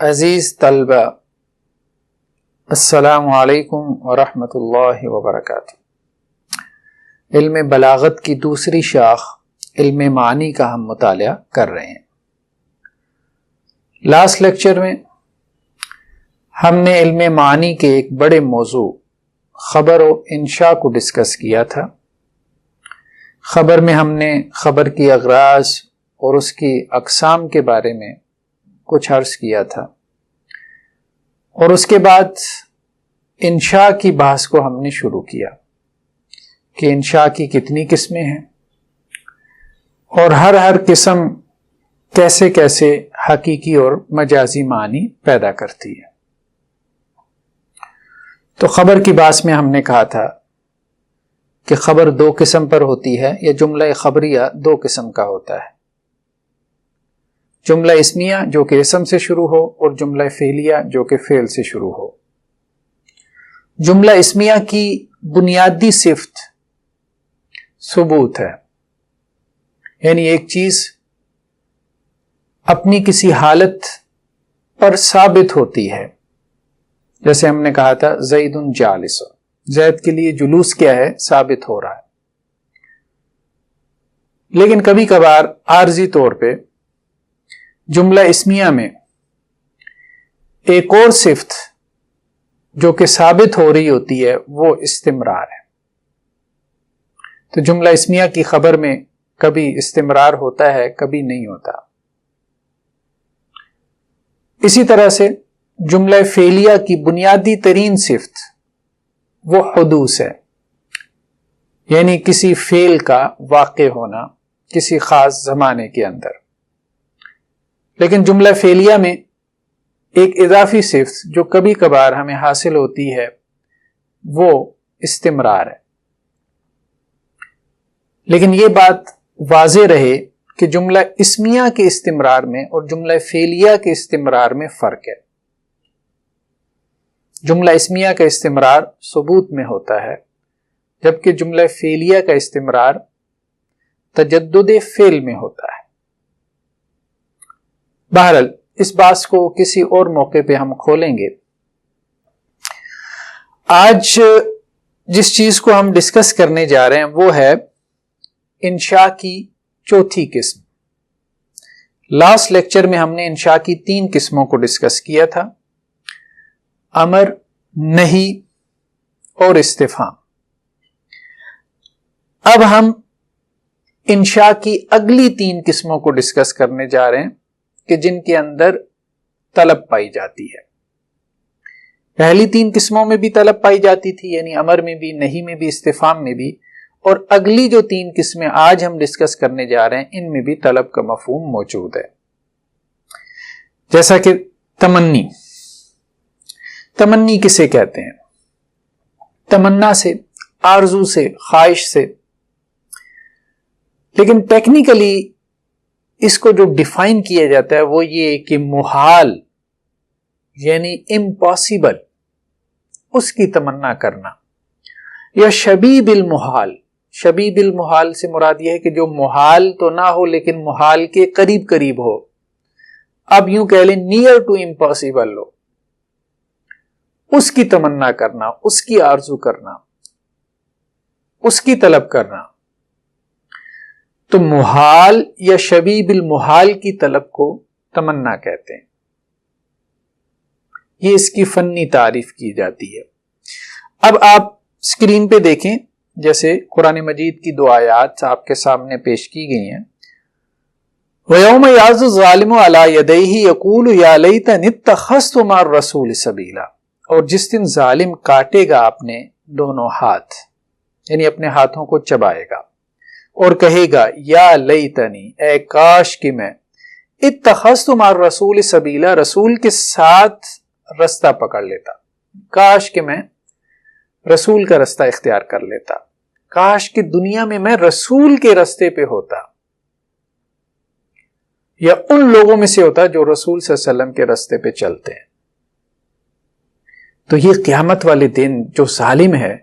عزیز طلبہ، السلام علیکم ورحمۃ اللہ وبرکاتہ۔ علم بلاغت کی دوسری شاخ علم معانی کا ہم مطالعہ کر رہے ہیں۔ لاسٹ لیکچر میں ہم نے علم معانی کے ایک بڑے موضوع خبر و انشاء کو ڈسکس کیا تھا۔ خبر میں ہم نے خبر کی اغراض اور اس کی اقسام کے بارے میں کچھ عرض کیا تھا، اور اس کے بعد انشاء کی بحث کو ہم نے شروع کیا کہ انشاء کی کتنی قسمیں ہیں اور ہر قسم کیسے کیسے حقیقی اور مجازی معنی پیدا کرتی ہے۔ تو خبر کی بحث میں ہم نے کہا تھا کہ خبر دو قسم پر ہوتی ہے، یا جملہ خبریہ دو قسم کا ہوتا ہے، جملہ اسمیہ جو کہ اسم سے شروع ہو اور جملہ فعلیہ جو کہ فعل سے شروع ہو۔ جملہ اسمیہ کی بنیادی صفت ثبوت ہے، یعنی ایک چیز اپنی کسی حالت پر ثابت ہوتی ہے۔ جیسے ہم نے کہا تھا زید جالس، زید کے لیے جلوس کیا ہے؟ ثابت ہو رہا ہے۔ لیکن کبھی کبھار عارضی طور پہ جملہ اسمیہ میں ایک اور صفت جو کہ ثابت ہو رہی ہوتی ہے وہ استمرار ہے۔ تو جملہ اسمیہ کی خبر میں کبھی استمرار ہوتا ہے، کبھی نہیں ہوتا۔ اسی طرح سے جملہ فعلیہ کی بنیادی ترین صفت وہ حدوث ہے، یعنی کسی فعل کا واقع ہونا کسی خاص زمانے کے اندر۔ لیکن جملہ فعلیہ میں ایک اضافی صفت جو کبھی کبھار ہمیں حاصل ہوتی ہے وہ استمرار ہے۔ لیکن یہ بات واضح رہے کہ جملہ اسمیہ کے استمرار میں اور جملہ فعلیہ کے استمرار میں فرق ہے۔ جملہ اسمیہ کا استمرار ثبوت میں ہوتا ہے، جبکہ جملہ فعلیہ کا استمرار تجدد فعل میں ہوتا ہے۔ بہرحال اس بات کو کسی اور موقع پہ ہم کھولیں گے۔ آج جس چیز کو ہم ڈسکس کرنے جا رہے ہیں وہ ہے انشاء کی چوتھی قسم۔ لاسٹ لیکچر میں ہم نے انشاء کی 3 قسموں کو ڈسکس کیا تھا: امر، نہی اور استفہام۔ اب ہم انشاء کی اگلی 3 قسموں کو ڈسکس کرنے جا رہے ہیں کہ جن کے اندر طلب پائی جاتی ہے۔ پہلی 3 قسموں میں بھی طلب پائی جاتی تھی، یعنی امر میں بھی، نہی میں بھی، استفہام میں بھی، اور اگلی جو 3 قسمیں آج ہم ڈسکس کرنے جا رہے ہیں ان میں بھی طلب کا مفہوم موجود ہے۔ جیسا کہ تمنی۔ تمنی کسے کہتے ہیں؟ تمنا سے، آرزو سے، خواہش سے۔ لیکن ٹیکنیکلی اس کو جو ڈیفائن کیا جاتا ہے وہ یہ کہ محال یعنی امپاسبل اس کی تمنا کرنا، یا شبیہ بالمحال۔ شبیہ بالمحال سے مراد یہ ہے کہ جو محال تو نہ ہو لیکن محال کے قریب قریب ہو۔ اب یوں کہہ لیں نیئر ٹو امپاسبل ہو، اس کی تمنا کرنا، اس کی آرزو کرنا، اس کی طلب کرنا۔ تو محال یا شبیہ بالمحال کی طلب کو تمنا کہتے ہیں۔ یہ اس کی فنی تعریف کی جاتی ہے۔ اب آپ اسکرین پہ دیکھیں، جیسے قرآن مجید کی 2 آیات آپ کے سامنے پیش کی گئی ہیں۔ وَيَوْمَ يَعْضُ الظَّالِمُ عَلَى يَدَيْهِ يَقُولُ يَا لَيْتَنِي اتَّخَذْتُ مَعَ الرَّسُولِ سَبِيلًا۔ اور جس دن ظالم کاٹے گا اپنے دونوں ہاتھ، یعنی اپنے ہاتھوں کو چبائے گا اور کہے گا یا لیتنی، اے کاش کہ میں، اتخذت مع الرسول سبیلا، رسول کے ساتھ رستہ پکڑ لیتا، کاش کہ میں رسول کا رستہ اختیار کر لیتا، کاش کہ دنیا میں میں رسول کے رستے پہ ہوتا، یا ان لوگوں میں سے ہوتا جو رسول صلی اللہ علیہ وسلم کے رستے پہ چلتے ہیں۔ تو یہ قیامت والے دن جو ظالم ہے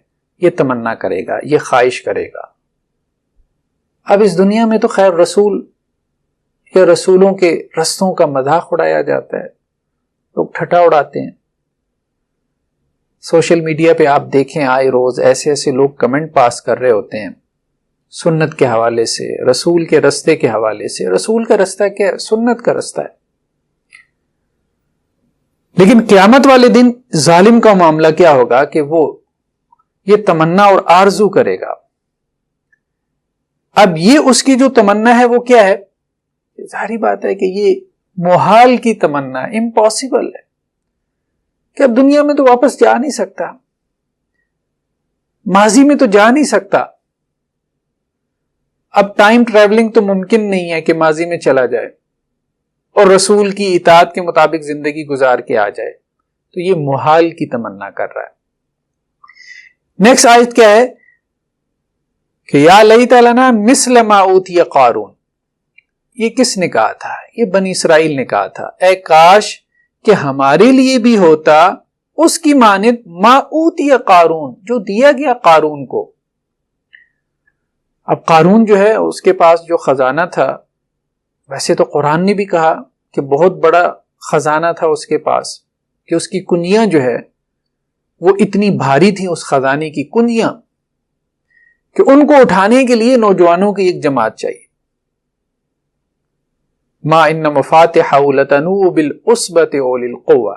یہ تمنا کرے گا، یہ خواہش کرے گا۔ اب اس دنیا میں تو خیر رسول یا رسولوں کے رستوں کا مذاق اڑایا جاتا ہے، لوگ ٹھٹا اڑاتے ہیں. سوشل میڈیا پہ آپ دیکھیں آئے روز ایسے ایسے لوگ کمنٹ پاس کر رہے ہوتے ہیں سنت کے حوالے سے، رسول کے رستے کے حوالے سے. رسول کا رستہ کیا ہے؟ سنت کا رستہ ہے. لیکن قیامت والے دن ظالم کا معاملہ کیا ہوگا کہ وہ یہ تمنا اور آرزو کرے گا. اب یہ اس کی جو تمنا ہے وہ کیا ہے؟ ظاہری بات ہے کہ یہ محال کی تمنا، امپاسبل ہے کہ اب دنیا میں تو واپس جا نہیں سکتا، ماضی میں تو جا نہیں سکتا، اب ٹائم ٹریولنگ تو ممکن نہیں ہے کہ ماضی میں چلا جائے اور رسول کی اطاعت کے مطابق زندگی گزار کے آ جائے. تو یہ محال کی تمنا کر رہا ہے. نیکسٹ آیت کیا ہے کہ یا لیت لنا مثل ما اوتی قارون. یہ کس نے کہا تھا؟ یہ بنی اسرائیل نے کہا تھا اے کاش کہ ہمارے لیے بھی ہوتا اس کی مانند ما اوتی قارون، جو دیا گیا قارون کو. اب قارون جو ہے اس کے پاس جو خزانہ تھا، ویسے تو قرآن نے بھی کہا کہ بہت بڑا خزانہ تھا اس کے پاس، کہ اس کی کنیاں جو ہے وہ اتنی بھاری تھیں، اس خزانے کی کنیاں، کہ ان کو اٹھانے کے لیے نوجوانوں کی ایک جماعت چاہیے. ما ان مفاتحہ لتنوء بالعصبۃ اولی القوہ.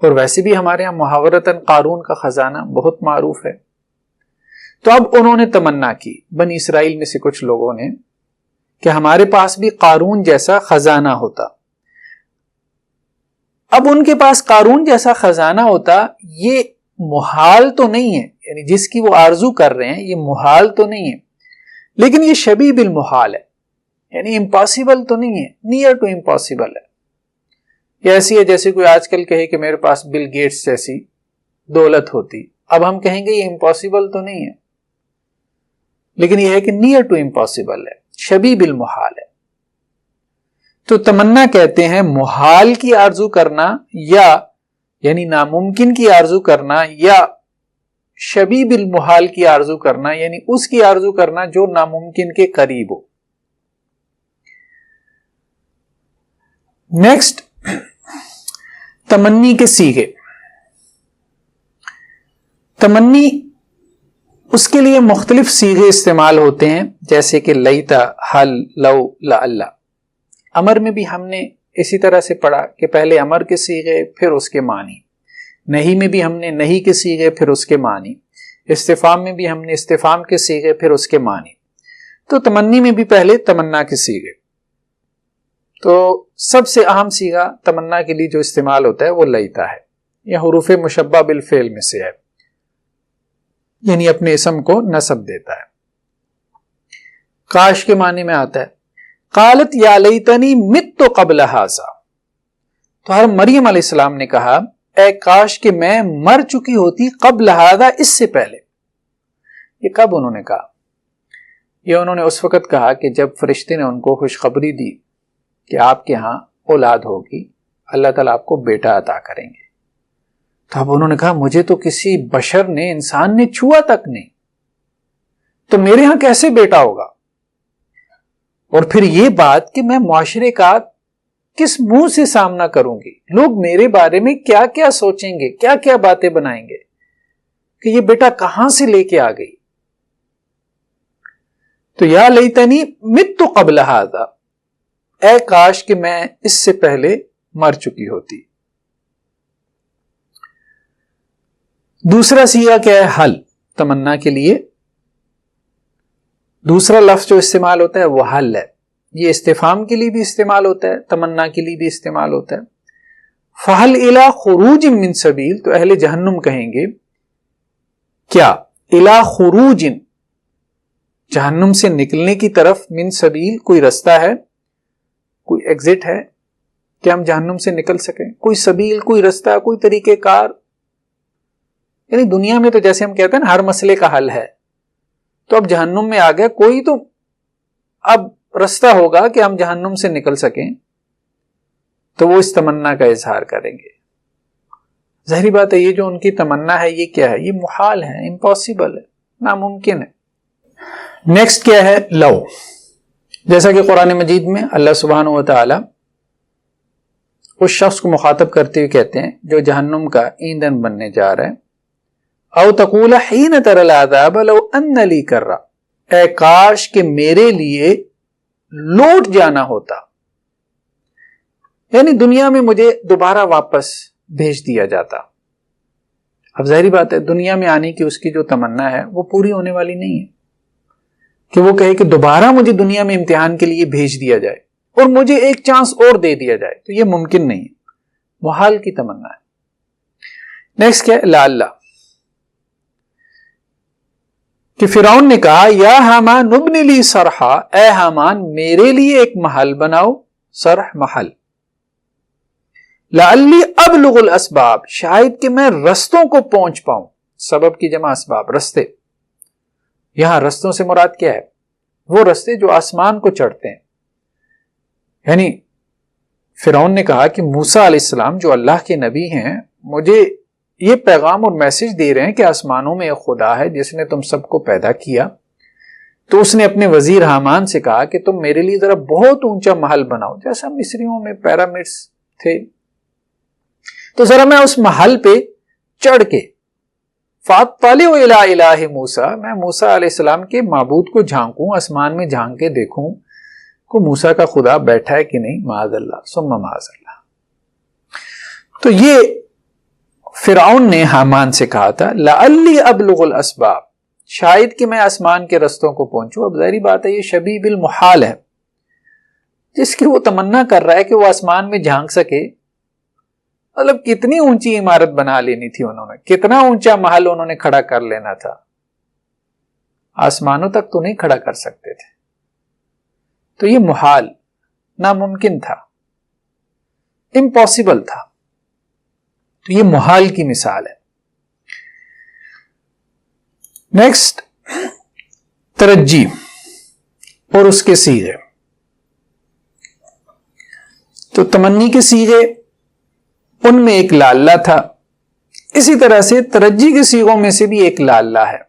اور ویسے بھی ہمارے ہاں محاورتاً قارون کا خزانہ بہت معروف ہے. تو اب انہوں نے تمنا کی، بنی اسرائیل میں سے کچھ لوگوں نے، کہ ہمارے پاس بھی قارون جیسا خزانہ ہوتا. اب ان کے پاس قارون جیسا خزانہ ہوتا، یہ محال تو نہیں ہے، یعنی جس کی وہ آرزو کر رہے ہیں یہ محال تو نہیں ہے، لیکن یہ شبیہ بالمحال ہے، یعنی امپاسبل تو نہیں ہے، نیئر ٹو امپاسبل ہے. یہ ایسی ہے جیسے کوئی آج کل کہے کہ میرے پاس بل گیٹس جیسی دولت ہوتی. اب ہم کہیں گے یہ امپاسبل تو نہیں ہے، لیکن یہ ہے کہ نیئر ٹو امپاسبل ہے، شبیہ بالمحال ہے. تو تمنا کہتے ہیں محال کی آرزو کرنا، یا یعنی ناممکن کی آرزو کرنا، یا شبیہ بالمحال کی آرزو کرنا، یعنی اس کی آرزو کرنا جو ناممکن کے قریب ہو. نیکسٹ، تمنی کے صیغے. تمنی اس کے لیے مختلف صیغے استعمال ہوتے ہیں، جیسے کہ لیتا، حل، لو، لعل. امر میں بھی ہم نے اسی طرح سے پڑھا کہ پہلے امر کے صیغے پھر اس کے معنی. نہیں میں بھی ہم نے نہیں کے صیغے پھر اس کے معنی. استفہام میں بھی ہم نے استفہام کے صیغے پھر اس کے معنی. تو تمنی میں بھی پہلے تمنا کے صیغے. تو سب سے اہم صیغہ تمنا کے لیے جو استعمال ہوتا ہے وہ لیتا ہے. یہ حروف مشبہ بالفعل میں سے ہے، یعنی اپنے اسم کو نسب دیتا ہے. کاش کے معنی میں آتا ہے. قالت یا لیتنی مت قبل ھذا. تو حضرت مریم علیہ السلام نے کہا اے کاش کہ میں مر چکی ہوتی قبل ھذا، اس سے پہلے. یہ کب انہوں نے کہا؟ یہ انہوں نے اس وقت کہا کہ جب فرشتے نے ان کو خوشخبری دی کہ آپ کے ہاں اولاد ہوگی، اللہ تعالیٰ آپ کو بیٹا عطا کریں گے. تو اب انہوں نے کہا مجھے تو کسی بشر نے، انسان نے چھوا تک نہیں، تو میرے ہاں کیسے بیٹا ہوگا؟ اور پھر یہ بات کہ میں معاشرے کا کس منہ سے سامنا کروں گی، لوگ میرے بارے میں کیا کیا سوچیں گے، کیا کیا باتیں بنائیں گے کہ یہ بیٹا کہاں سے لے کے آ گئی. تو یا لیتنی مت قبل ھذا، اے کاش کہ میں اس سے پہلے مر چکی ہوتی. دوسرا صیغہ کیا ہے؟ حل. تمنا کے لیے دوسرا لفظ جو استعمال ہوتا ہے وہ حل ہے. یہ استفہام کے لیے بھی استعمال ہوتا ہے، تمنا کے لیے بھی استعمال ہوتا ہے. فحل الی خروج من سبیل. تو اہل جہنم کہیں گے کیا الی خروج، جہنم سے نکلنے کی طرف، من سبیل کوئی رستہ ہے، کوئی ایگزٹ ہے کہ ہم جہنم سے نکل سکیں، کوئی سبیل، کوئی رستہ، کوئی طریقہ کار. یعنی دنیا میں تو جیسے ہم کہتے ہیں نا ہر مسئلے کا حل ہے، تو اب جہنم میں آ گیا، کوئی تو اب رستہ ہوگا کہ ہم جہنم سے نکل سکیں. تو وہ اس تمنا کا اظہار کریں گے. ظاہری بات ہے یہ جو ان کی تمنا ہے یہ کیا ہے؟ یہ محال ہے، امپاسبل ہے، ناممکن ہے. نیکسٹ کیا ہے؟ لو. جیسا کہ قرآن مجید میں اللہ سبحانہ و تعالی اس شخص کو مخاطب کرتے ہوئے کہتے ہیں جو جہنم کا ایندھن بننے جا رہا ہے، او تقول حین تر العذاب لو ان لی کرا، اے کاش کہ میرے لیے لوٹ جانا ہوتا، یعنی دنیا میں مجھے دوبارہ واپس بھیج دیا جاتا۔ اب ظاہری بات ہے دنیا میں آنے کی اس کی جو تمنا ہے وہ پوری ہونے والی نہیں ہے کہ وہ کہے کہ دوبارہ مجھے دنیا میں امتحان کے لیے بھیج دیا جائے اور مجھے ایک چانس اور دے دیا جائے، تو یہ ممکن نہیں ہے، محال کی تمنا ہے۔ نیکسٹ کیا ہے؟ لعل، کہ فرعون نے کہا یا حامان ابن لی صرحا، اے حامان میرے لیے ایک محل بناؤ، صرح محل، لعلی ابلغ الاسباب، شاید کہ میں رستوں کو پہنچ پاؤں، سبب کی جمع اسباب، رستے، یہاں رستوں سے مراد کیا ہے؟ وہ رستے جو آسمان کو چڑھتے ہیں، یعنی فرعون نے کہا کہ موسیٰ علیہ السلام جو اللہ کے نبی ہیں مجھے یہ پیغام اور میسج دے رہے ہیں کہ آسمانوں میں ایک خدا ہے جس نے تم سب کو پیدا کیا، تو اس نے اپنے وزیر حامان سے کہا کہ تم میرے لیے ذرا بہت اونچا محل بناؤ، جیسا مصریوں میں پیرامڈز تھے، تو ذرا میں اس محل پہ چڑھ کے فاطلع الی الہ موسیٰ، میں موسیٰ علیہ السلام کے معبود کو جھانکوں، آسمان میں جھانک کے دیکھوں کو موسیٰ کا خدا بیٹھا ہے کہ نہیں، معاذ اللہ ثم معاذ اللہ۔ تو یہ فرعون نے حامان سے کہا تھا لعلی ابلغ الاسباب، شاید کہ میں آسمان کے رستوں کو پہنچوں۔ اب ظاہری بات ہے یہ شبیہ بالمحال ہے، جس کی وہ تمنا کر رہا ہے کہ وہ آسمان میں جھانک سکے، مطلب کتنی اونچی عمارت بنا لینی تھی انہوں نے، کتنا اونچا محل انہوں نے کھڑا کر لینا تھا، آسمانوں تک تو نہیں کھڑا کر سکتے تھے، تو یہ محال، ناممکن تھا، امپاسبل تھا، تو یہ محال کی مثال ہے۔ نیکسٹ، ترجی اور اس کے صیغے، تو تمنی کے صیغے ان میں ایک لعلہ تھا، اسی طرح سے ترجی کے صیغوں میں سے بھی ایک لعلہ ہے،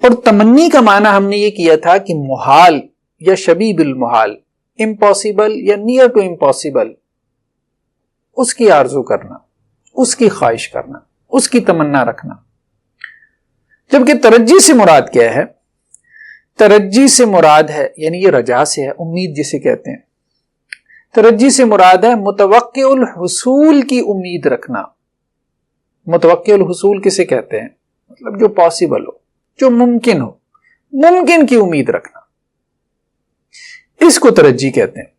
اور تمنی کا معنی ہم نے یہ کیا تھا کہ محال یا شبیہ بالمحال، امپاسبل یا نیئر ٹو امپاسبل، اس کی آرزو کرنا، اس کی خواہش کرنا، اس کی تمنا رکھنا۔ جبکہ ترجی سے مراد کیا ہے؟ ترجی سے مراد ہے، یعنی یہ رجا سے ہے، امید جسے کہتے ہیں، ترجی سے مراد ہے متوقع الحصول کی امید رکھنا۔ متوقع الحصول کسے کہتے ہیں؟ مطلب جو پاسبل ہو، جو ممکن ہو، ممکن کی امید رکھنا، اس کو ترجی کہتے ہیں۔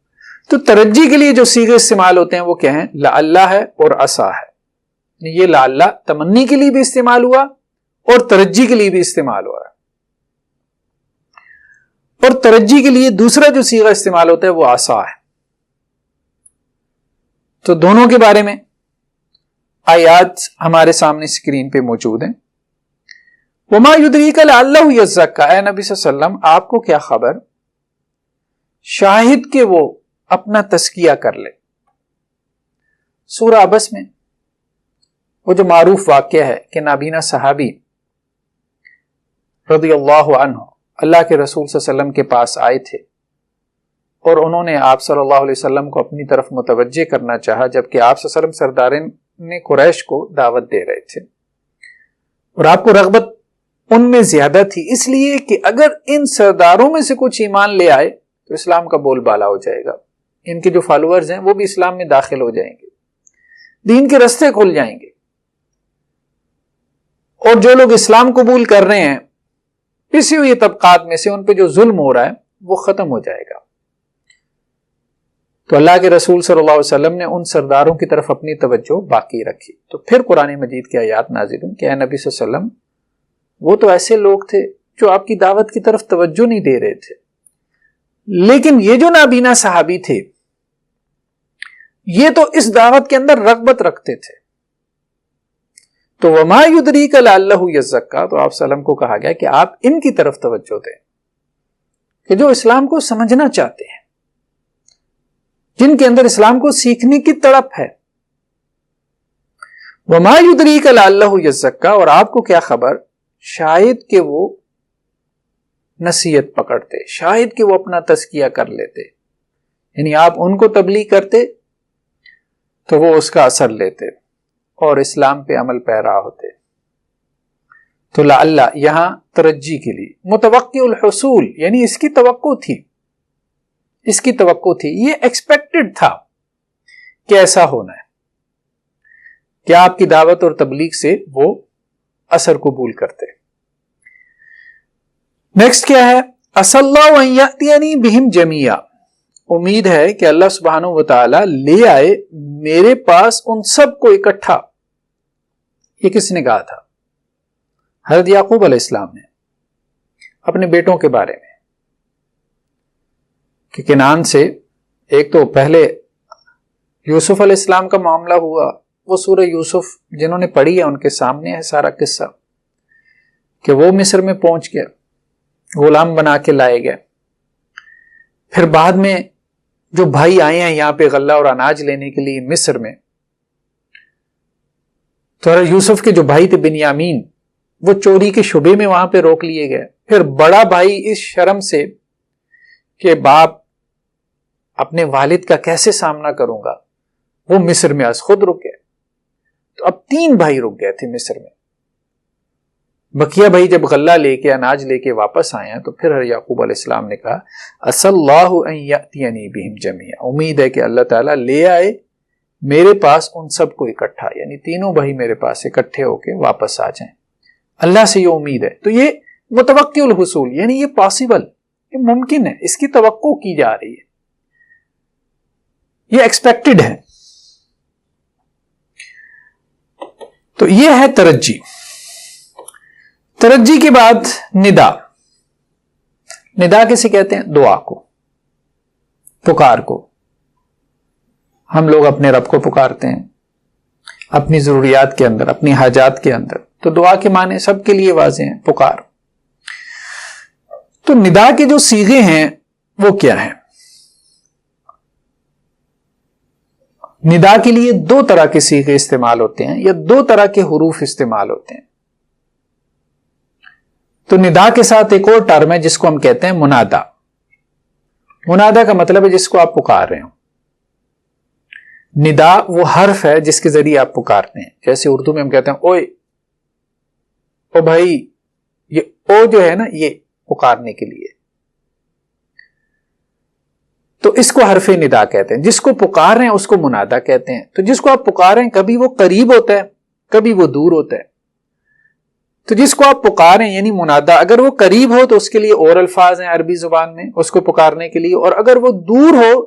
تو ترجی کے لیے جو صیغے استعمال ہوتے ہیں وہ کیا ہیں؟ لعلہ ہے اور عسیٰ ہے۔ یہ لعلہ تمنی کے لیے بھی استعمال ہوا اور ترجی کے لیے بھی استعمال ہوا ہے، اور ترجی کے لیے دوسرا جو صیغہ استعمال ہوتا ہے وہ عسیٰ ہے۔ تو دونوں کے بارے میں آیات ہمارے سامنے اسکرین پہ موجود ہیں۔ وما یدریک لعلہ یزکیٰ، اے نبی صلی اللہ علیہ وسلم آپ کو کیا خبر شاہد کہ وہ اپنا تزکیہ کر لے۔ سورہ عبس میں وہ جو معروف واقعہ ہے کہ نابینا صحابی رضی اللہ عنہ اللہ کے رسول صلی اللہ علیہ وسلم کے پاس آئے تھے اور انہوں نے آپ صلی اللہ علیہ وسلم کو اپنی طرف متوجہ کرنا چاہا، جبکہ آپ صلی اللہ علیہ وسلم سردارین نے قریش کو دعوت دے رہے تھے، اور آپ کو رغبت ان میں زیادہ تھی، اس لیے کہ اگر ان سرداروں میں سے کچھ ایمان لے آئے تو اسلام کا بول بالا ہو جائے گا، ان کے جو فالوورز ہیں وہ بھی اسلام میں داخل ہو جائیں گے، دین کے رستے کھل جائیں گے، اور جو لوگ اسلام قبول کر رہے ہیں پسی ہوئی طبقات میں سے ان پہ جو ظلم ہو رہا ہے وہ ختم ہو جائے گا۔ تو اللہ کے رسول صلی اللہ علیہ وسلم نے ان سرداروں کی طرف اپنی توجہ باقی رکھی۔ تو پھر قرآن مجید کی آیات نازل ہوئی کہ اے نبی صلی اللہ علیہ وسلم وہ تو ایسے لوگ تھے جو آپ کی دعوت کی طرف توجہ نہیں دے رہے تھے، لیکن یہ جو نابینا صحابی تھے یہ تو اس دعوت کے اندر رغبت رکھتے تھے۔ تو وما یدریک لعلہ یزکیٰ، تو آپ صلی اللہ علیہ وسلم کو کہا گیا کہ آپ ان کی طرف توجہ دیں کہ جو اسلام کو سمجھنا چاہتے ہیں، جن کے اندر اسلام کو سیکھنے کی تڑپ ہے۔ وما یدریک لعلہ یزکیٰ، اور آپ کو کیا خبر شاید کہ وہ نصیحت پکڑتے، شاید کہ وہ اپنا تزکیہ کر لیتے، یعنی آپ ان کو تبلیغ کرتے تو وہ اس کا اثر لیتے اور اسلام پہ عمل پیرا ہوتے. تو لعل یہاں ترجی کے لیے، متوقع الحصول یعنی اس کی توقع تھی، یہ ایکسپیکٹڈ تھا کہ ایسا ہونا ہے کہ آپ کی دعوت اور تبلیغ سے وہ اثر قبول کرتے. نیکسٹ کیا ہے؟ عسى الله ان يأتيني بهم جميعا، امید ہے کہ اللہ سبحانہ و تعالی لے آئے میرے پاس ان سب کو اکٹھا. یہ کس نے کہا تھا؟ حضرت یعقوب علیہ السلام نے اپنے بیٹوں کے بارے میں، کہ کنعان سے ایک تو پہلے یوسف علیہ السلام کا معاملہ ہوا، وہ سورہ یوسف جنہوں نے پڑھی ہے ان کے سامنے ہے سارا قصہ، کہ وہ مصر میں پہنچ گیا، غلام بنا کے لائے گئے. پھر بعد میں جو بھائی آئے ہیں یہاں پہ غلہ اور اناج لینے کے لیے مصر میں، تو یوسف کے جو بھائی تھے بنیامین، وہ چوری کے شبے میں وہاں پہ روک لیے گئے. پھر بڑا بھائی اس شرم سے کہ باپ اپنے والد کا کیسے سامنا کروں گا، وہ مصر میں از خود رک گئے. تو اب 3 بھائی رک گئے تھے مصر میں. بقیہ بھائی جب غلہ لے کے اناج لے کے واپس آئے ہیں تو پھر یعقوب علیہ السلام نے کہا عسى الله ان يأتيني بهم جميعا، امید ہے کہ اللہ تعالیٰ لے آئے میرے پاس ان سب کو اکٹھا، یعنی تینوں بھائی میرے پاس اکٹھے ہو کے واپس آ جائیں. اللہ سے یہ امید ہے. تو یہ متوقع الحصول یعنی یہ پاسبل، یہ ممکن ہے، اس کی توقع کی جا رہی ہے، یہ ایکسپیکٹڈ ہے. تو یہ ہے ترجی. ترجی کے بعد ندا. ندا کسے کہتے ہیں؟ دعا کو، پکار کو. ہم لوگ اپنے رب کو پکارتے ہیں اپنی ضروریات کے اندر، اپنی حاجات کے اندر. تو دعا کے معنی سب کے لیے واضح ہیں، پکار. تو ندا کے جو صیغے ہیں وہ کیا ہیں؟ ندا کے لیے 2 طرح کے صیغے استعمال ہوتے ہیں، یا 2 طرح کے حروف استعمال ہوتے ہیں. تو ندا کے ساتھ ایک اور ٹرم ہے جس کو ہم کہتے ہیں منادا. منادا کا مطلب ہے جس کو آپ پکار رہے ہو. ندا وہ حرف ہے جس کے ذریعے آپ پکارتے ہیں. جیسے اردو میں ہم کہتے ہیں اوئے، او بھائی، یہ او جو ہے نا یہ پکارنے کے لیے. تو اس کو حرف ندا کہتے ہیں. جس کو پکار رہے ہیں اس کو منادا کہتے ہیں. تو جس کو آپ پکار رہے ہیں کبھی وہ قریب ہوتا ہے کبھی وہ دور ہوتا ہے. تو جس کو آپ پکاریں یعنی منادا، اگر وہ قریب ہو تو اس کے لیے اور الفاظ ہیں عربی زبان میں اس کو پکارنے کے لیے، اور اگر وہ دور ہو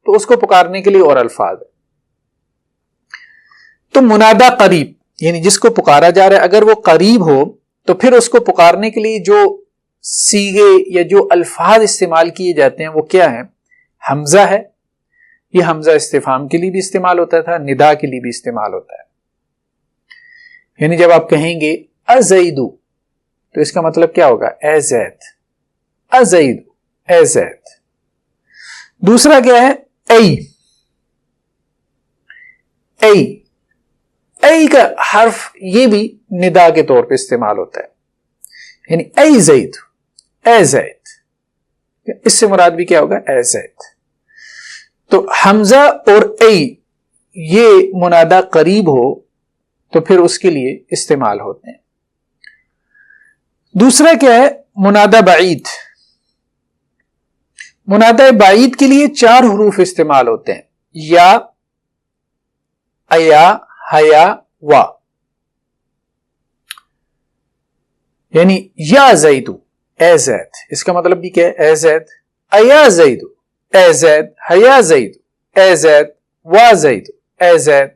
تو اس کو پکارنے کے لیے اور الفاظ ہیں. تو منادا قریب یعنی جس کو پکارا جا رہا ہے اگر وہ قریب ہو تو پھر اس کو پکارنے کے لیے جو صیغے یا جو الفاظ استعمال کیے جاتے ہیں وہ کیا ہے؟ حمزہ ہے. یہ حمزہ استفہام کے لیے بھی استعمال ہوتا تھا، ندا کے لیے بھی استعمال ہوتا ہے. یعنی جب آپ کہیں گے ازیدو تو اس کا مطلب کیا ہوگا؟ اے زید، ازیدو، اے زید. دوسرا کیا ہے؟ ای. ای، ای کا حرف یہ بھی ندا کے طور پہ استعمال ہوتا ہے. یعنی ای زید، اے زید. اس سے مراد بھی کیا ہوگا؟ اے زید. تو حمزہ اور ای یہ منادا قریب ہو تو پھر اس کے لیے استعمال ہوتے ہیں. دوسرا کیا ہے؟ منادا بعید. منادا بعید کے لیے 4 حروف استعمال ہوتے ہیں، یا، ایا، حیا، وا. یعنی یا زیدو، اے زید. اس کا مطلب بھی کیا ہے؟ اے زید. ایا زیدو، اے زید. حیا زیدو، اے زید. وا زیدو، اے زید.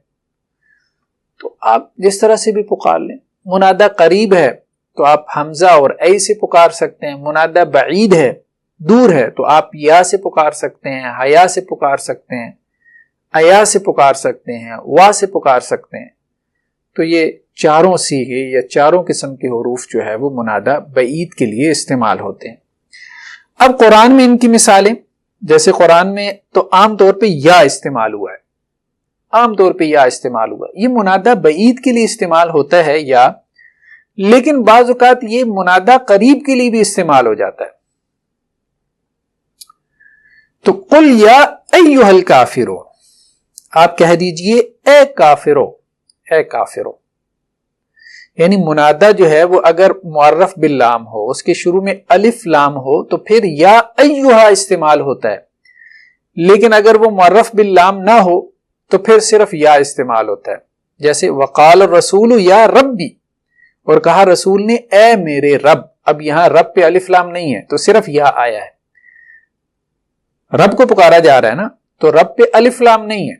تو آپ جس طرح سے بھی پکار لیں. منادا قریب ہے تو آپ حمزہ اور اے سے پکار سکتے ہیں. منادا بعید ہے، دور ہے، تو آپ یا سے پکار سکتے ہیں، حیا سے پکار سکتے ہیں، ایا سے پکار سکتے ہیں، وا سے پکار سکتے ہیں. تو یہ 4 صیغے یا 4 قسم کے حروف جو ہے وہ منادا بعید کے لیے استعمال ہوتے ہیں. اب قرآن میں ان کی مثالیں، جیسے قرآن میں تو عام طور پہ یا استعمال ہوا ہے، عام طور پہ یا استعمال ہوا. یہ منادا بعید کے لیے استعمال ہوتا ہے یا، لیکن بعض اوقات یہ منادا قریب کے لیے بھی استعمال ہو جاتا ہے. تو قل یا ایھا الکافرون، آپ کہہ دیجئے اے کافرو، اے کافرو. یعنی منادہ جو ہے وہ اگر معرف باللام ہو، اس کے شروع میں الف لام ہو تو پھر یا ایھا استعمال ہوتا ہے، لیکن اگر وہ معرف باللام نہ ہو تو پھر صرف یا استعمال ہوتا ہے. جیسے وقال الرسول یا ربی، اور کہا رسول نے اے میرے رب. اب یہاں رب پہ الف لام نہیں ہے تو صرف یا آیا ہے. رب کو پکارا جا رہا ہے نا، تو رب پہ الف لام نہیں ہے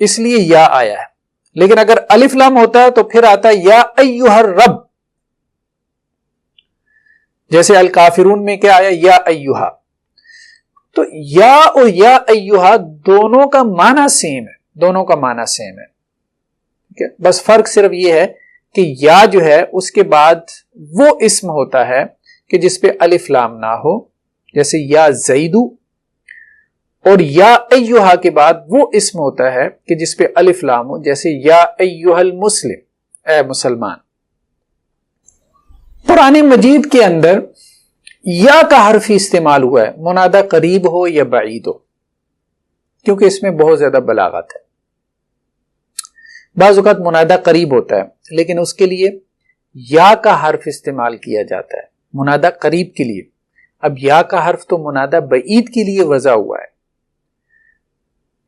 اس لیے یا آیا ہے. لیکن اگر الف لام ہوتا ہے تو پھر آتا ہے یا ایھا الرب. جیسے الکافرون میں کیا آیا؟ یا ایھا. تو یا اور یا ایھا دونوں کا معنی سیم ہے، دونوں کا معنی سیم ہے. بس فرق صرف یہ ہے کہ یا جو ہے اس کے بعد وہ اسم ہوتا ہے کہ جس پہ الف لام نہ ہو، جیسے یا زیدو، اور یا ایھا کے بعد وہ اسم ہوتا ہے کہ جس پہ الف لام ہو، جیسے یا ایھا المسلم، اے مسلمان. قرآن مجید کے اندر یا کا حرف استعمال ہوا ہے، منادہ قریب ہو یا بعید ہو، کیونکہ اس میں بہت زیادہ بلاغت ہے. بعض اوقات منادہ قریب ہوتا ہے لیکن اس کے لیے یا کا حرف استعمال کیا جاتا ہے منادہ قریب کے لیے. اب یا کا حرف تو منادہ بعید کے لیے وضع ہوا ہے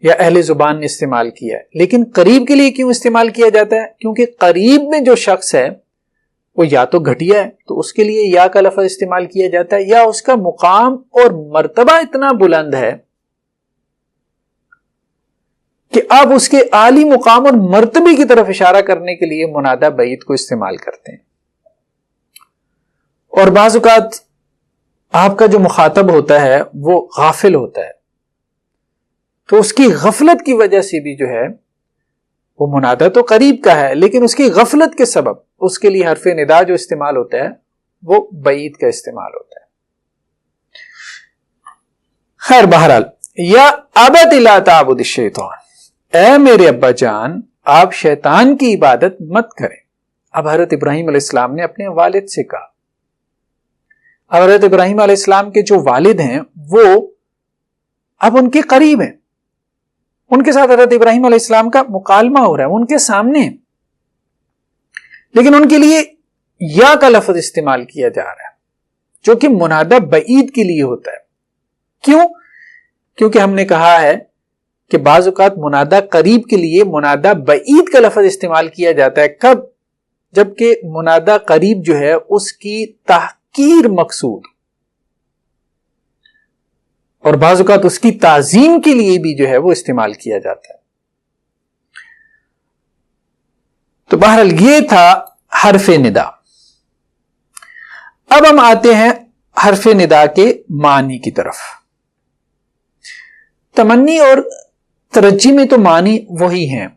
یا اہل زبان نے استعمال کیا ہے، لیکن قریب کے لیے کیوں استعمال کیا جاتا ہے؟ کیونکہ قریب میں جو شخص ہے وہ یا تو گھٹیا ہے تو اس کے لیے یا کا لفظ استعمال کیا جاتا ہے، یا اس کا مقام اور مرتبہ اتنا بلند ہے کہ آپ اس کے عالی مقام اور مرتبے کی طرف اشارہ کرنے کے لیے منادہ بعید کو استعمال کرتے ہیں. اور بعض اوقات آپ کا جو مخاطب ہوتا ہے وہ غافل ہوتا ہے، تو اس کی غفلت کی وجہ سے بھی جو ہے وہ منادہ تو قریب کا ہے لیکن اس کی غفلت کے سبب اس کے لیے حرف ندا جو استعمال ہوتا ہے وہ بعید کا استعمال ہوتا ہے. خیر بہرحال، یا ابت لا تعبد الشیطان، اے میرے ابا جان آپ شیطان کی عبادت مت کریں. اب حضرت ابراہیم علیہ السلام نے اپنے والد سے کہا. اب حضرت ابراہیم علیہ السلام کے جو والد ہیں وہ اب ان کے قریب ہیں، ان کے ساتھ حضرت ابراہیم علیہ السلام کا مکالمہ ہو رہا ہے، ان کے سامنے، لیکن ان کے لیے یا کا لفظ استعمال کیا جا رہا ہے جو کہ منادہ بعید کے لیے ہوتا ہے. کیوں؟ کیونکہ ہم نے کہا ہے کہ بعض اوقات منادہ قریب کے لیے منادہ بعید کا لفظ استعمال کیا جاتا ہے. کب؟ جبکہ منادہ قریب جو ہے اس کی تحقیر مقصود، اور بعض اوقات اس کی تعظیم کے لیے بھی جو ہے وہ استعمال کیا جاتا ہے. تو بہرحال یہ تھا حرف ندا. اب ہم آتے ہیں حرف ندا کے معنی کی طرف. تمنی اور ترجی میں تو معنی وہی ہیں،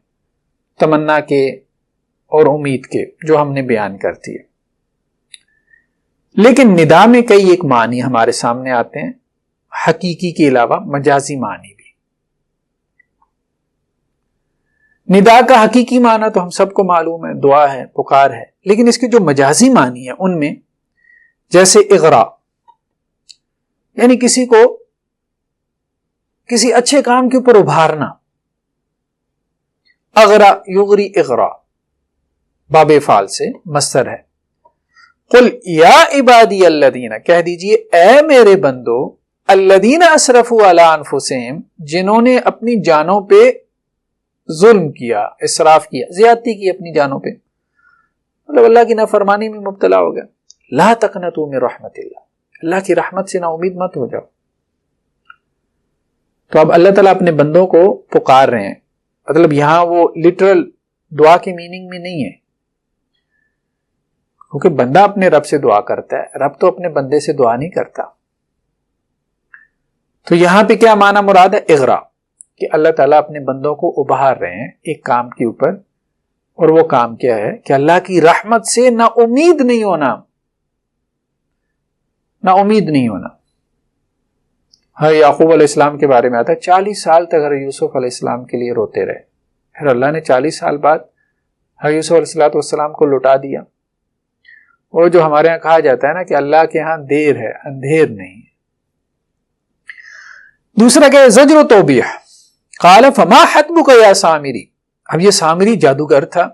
تمنا کے اور امید کے جو ہم نے بیان کر دیے، لیکن ندا میں کئی ایک معنی ہمارے سامنے آتے ہیں، حقیقی کے علاوہ مجازی معنی بھی. ندا کا حقیقی معنی تو ہم سب کو معلوم ہے، دعا ہے، پکار ہے، لیکن اس کے جو مجازی معنی ہیں ان میں جیسے اغراء، یعنی کسی کو کسی اچھے کام کے اوپر ابھارنا. اغراء یغری اغراء باب فعل سے مصدر ہے. قل یا عبادی الذین، کہہ دیجئے اے میرے بندو، الذین اسرفوا علی انفسہم، جنہوں نے اپنی جانوں پہ ظلم کیا، اسراف کیا، زیادتی کی اپنی جانوں پہ، مطلب اللہ کی نافرمانی میں مبتلا ہو گیا. لا تقنطوا من رحمت اللہ، اللہ کی رحمت سے نا امید مت ہو جاؤ. تو اب اللہ تعالیٰ اپنے بندوں کو پکار رہے ہیں، مطلب یہاں وہ لٹرل دعا کی میننگ میں نہیں ہے، کیونکہ بندہ اپنے رب سے دعا کرتا ہے، رب تو اپنے بندے سے دعا نہیں کرتا. تو یہاں پہ کیا معنی مراد ہے؟ اغراء، کہ اللہ تعالیٰ اپنے بندوں کو ابھار رہے ہیں ایک کام کے اوپر، اور وہ کام کیا ہے کہ اللہ کی رحمت سے نا امید نہیں ہونا، نا امید نہیں ہونا. یعقوب علیہ السلام کے بارے میں آتا ہے 40 سال تک حضرت یوسف علیہ السلام کے لیے روتے رہے، پھر اللہ نے 40 سال بعد حضرت یوسف علیہ السلام کو لوٹا دیا. اور جو ہمارے ہاں کہا جاتا ہے نا کہ اللہ کے ہاں دیر ہے، اندھیر نہیں. دوسرا کیا ہے؟ زجر و توبیح. قال فما حتبک یا سامری. اب یہ سامری جادوگر تھا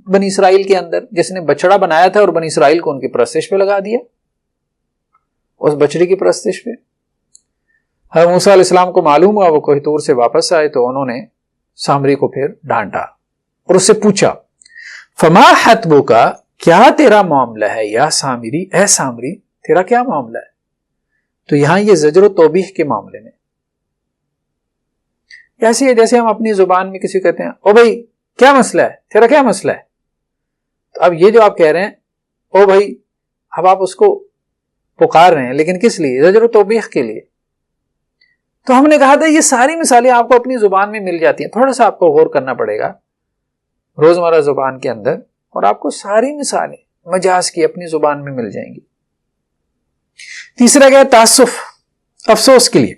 بنی اسرائیل کے اندر، جس نے بچڑا بنایا تھا اور بنی اسرائیل کو ان کی پرستش پہ لگا دیا، اس بچڑے کی پرستش پہ. حضرت موسیٰ علیہ السلام کو معلوم ہوا، وہ کوہ طور سے واپس آئے تو انہوں نے سامری کو پھر ڈانٹا اور اس سے پوچھا فما حتبک، کیا تیرا معاملہ ہے یا سامری، اے سامری تیرا کیا معاملہ ہے؟ تو یہاں یہ زجر و توبیح کے معاملے میں ایسی ہے جیسے ہم اپنی زبان میں کسی کہتے ہیں او بھائی کیا مسئلہ ہے، تیرا کیا مسئلہ ہے. تو اب یہ جو آپ کہہ رہے ہیں او بھائی، اب آپ اس کو پکار رہے ہیں، لیکن کس لیے؟ زجر و توبیح کے لیے. تو ہم نے کہا تھا یہ ساری مثالیں آپ کو اپنی زبان میں مل جاتی ہیں، تھوڑا سا آپ کو غور کرنا پڑے گا روزمرہ زبان کے اندر، اور آپ کو ساری مثالیں مجاز کی اپنی زبان میں مل جائیں گی. تیسرا کیا؟ تاسف، افسوس کے لیے.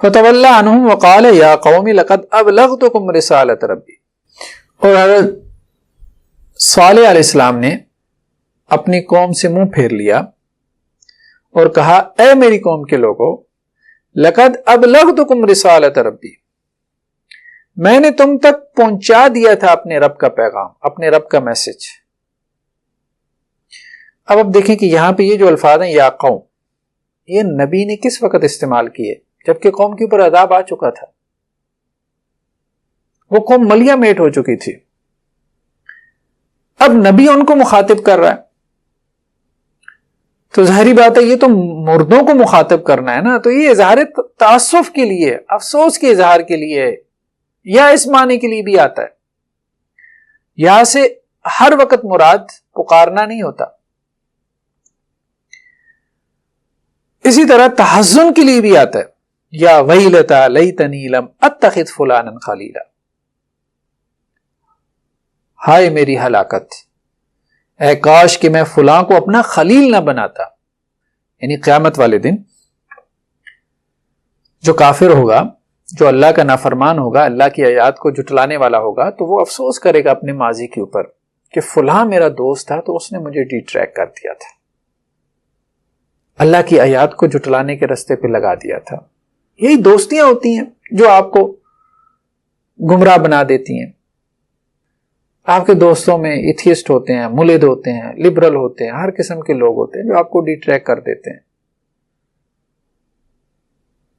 فَتَوَلَّى عَنْهُمْ وَقَالَ يَا قَوْمِ لَقَدْ أَبْلَغْتُكُمْ رِسَالَةَ رَبِّي. اور حضرت صالح علیہ السلام نے اپنی قوم سے منہ پھیر لیا اور کہا اے میری قوم کے لوگوں، لَقَدْ أَبْلَغْتُكُمْ رِسَالَةَ رَبِّي، میں نے تم تک پہنچا دیا تھا اپنے رب کا پیغام، اپنے رب کا میسج. اب آپ دیکھیں کہ یہاں پہ یہ جو الفاظ ہیں یا قوم، یہ نبی نے کس وقت استعمال کیے؟ جبکہ قوم کے اوپر عذاب آ چکا تھا، وہ قوم ملیا میٹ ہو چکی تھی. اب نبی ان کو مخاطب کر رہا ہے تو ظاہری بات ہے یہ تو مردوں کو مخاطب کرنا ہے نا، تو یہ اظہار تاسف کے لیے، افسوس کے اظہار کے لیے، یا اس معنی کے لیے بھی آتا ہے. یہاں سے ہر وقت مراد پکارنا نہیں ہوتا. اسی طرح تحزن کے لیے بھی آتا ہے، یا ویلتا لیتنی لم اتخذ فلانا خلیلا، ہائے میری ہلاکت، اے کاش کہ میں فلاں کو اپنا خلیل نہ بناتا. یعنی قیامت والے دن جو کافر ہوگا، جو اللہ کا نافرمان ہوگا، اللہ کی آیات کو جھٹلانے والا ہوگا، تو وہ افسوس کرے گا اپنے ماضی کے اوپر کہ فلاں میرا دوست تھا تو اس نے مجھے ڈی ٹریک کر دیا تھا، اللہ کی آیات کو جھٹلانے کے رستے پہ لگا دیا تھا. یہی دوستیاں ہوتی ہیں جو آپ کو گمراہ بنا دیتی ہیں. آپ کے دوستوں میں ایتھیسٹ ہوتے ہیں، ملحد ہوتے ہیں، لبرل ہوتے ہیں، ہر قسم کے لوگ ہوتے ہیں جو آپ کو ڈی ٹریک کر دیتے ہیں،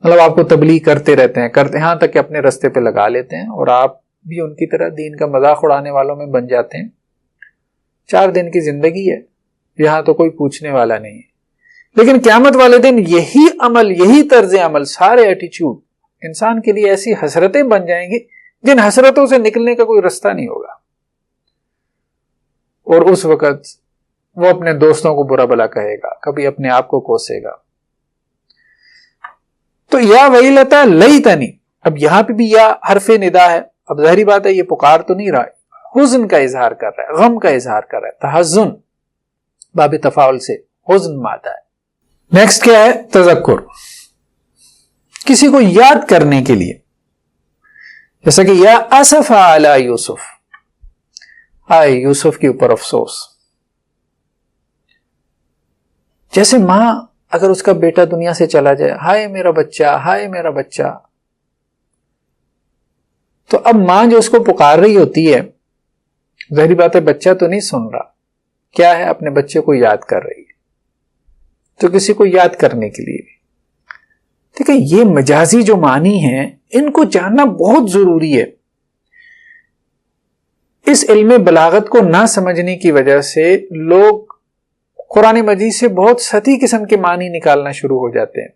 مطلب آپ کو تبلیغ کرتے رہتے ہیں، ہاں تک کہ اپنے رستے پہ لگا لیتے ہیں، اور آپ بھی ان کی طرح دین کا مذاق اڑانے والوں میں بن جاتے ہیں. 4 دن کی زندگی ہے، یہاں تو کوئی پوچھنے والا نہیں ہے. لیکن قیامت والے دن یہی عمل، یہی طرز عمل، سارے ایٹیچیوڈ انسان کے لیے ایسی حسرتیں بن جائیں گی جن حسرتوں سے نکلنے کا کوئی رستہ نہیں ہوگا. اور اس وقت وہ اپنے دوستوں کو برا بھلا کہے گا، کبھی اپنے آپ کو کوسے گا. تو یا ویلتا لیتنی، اب یہاں پہ بھی یا حرف ندا ہے. اب ظاہری بات ہے یہ پکار تو نہیں رہا ہے، حزن کا اظہار کر رہا ہے، غم کا اظہار کر رہا ہے. تحزن باب تفاعل سے حزن مادہ ہے. نیکسٹ کیا ہے؟ تذکر، کسی کو یاد کرنے کے لیے، جیسا کہ یا اسف علی یوسف، ہائے یوسف کے اوپر افسوس. جیسے ماں اگر اس کا بیٹا دنیا سے چلا جائے، ہائے میرا بچہ، ہائے میرا بچہ. تو اب ماں جو اس کو پکار رہی ہوتی ہے، ظاہری بات ہے بچہ تو نہیں سن رہا، کیا ہے اپنے بچے کو یاد کر رہی ہے. تو کسی کو یاد کرنے کے لیے بھی ٹھیک ہے. یہ مجازی جو معنی ہیں ان کو جاننا بہت ضروری ہے. اس علم بلاغت کو نہ سمجھنے کی وجہ سے لوگ قرآن مجید سے بہت سطحی قسم کے معنی نکالنا شروع ہو جاتے ہیں.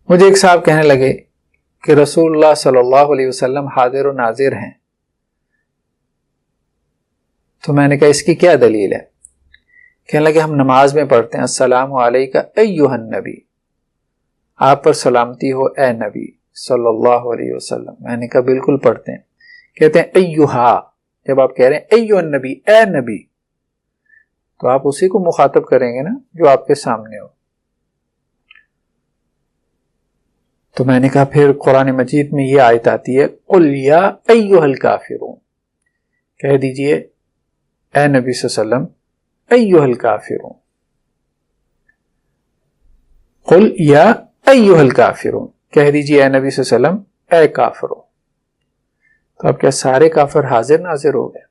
مجھے ایک صاحب کہنے لگے کہ رسول اللہ صلی اللہ علیہ وسلم حاضر و ناظر ہیں. تو میں نے کہا اس کی کیا دلیل ہے؟ کہنے لگے ہم نماز میں پڑھتے ہیں السلام علیکہ ایھا النبی، آپ پر سلامتی ہو اے نبی صلی اللہ علیہ وسلم. میں نے کہا بالکل پڑھتے ہیں. کہتے ہیں ایھا، جب آپ کہہ رہے ہیں ایھا النبی، اے نبی، تو آپ اسی کو مخاطب کریں گے نا جو آپ کے سامنے ہو. تو میں نے کہا پھر قرآن مجید میں یہ آیت آتی ہے قل یا ایھا الکافرون، کہہ دیجئے اے نبی صلی اللہ علیہ وسلم ایھا الکافرون. قل یا ایھا الکافرون، کہہ دیجیے اے نبی صلی اللہ علیہ وسلم اے کافروں۔ تو اب کیا سارے کافر حاضر ناظر ہو گئے؟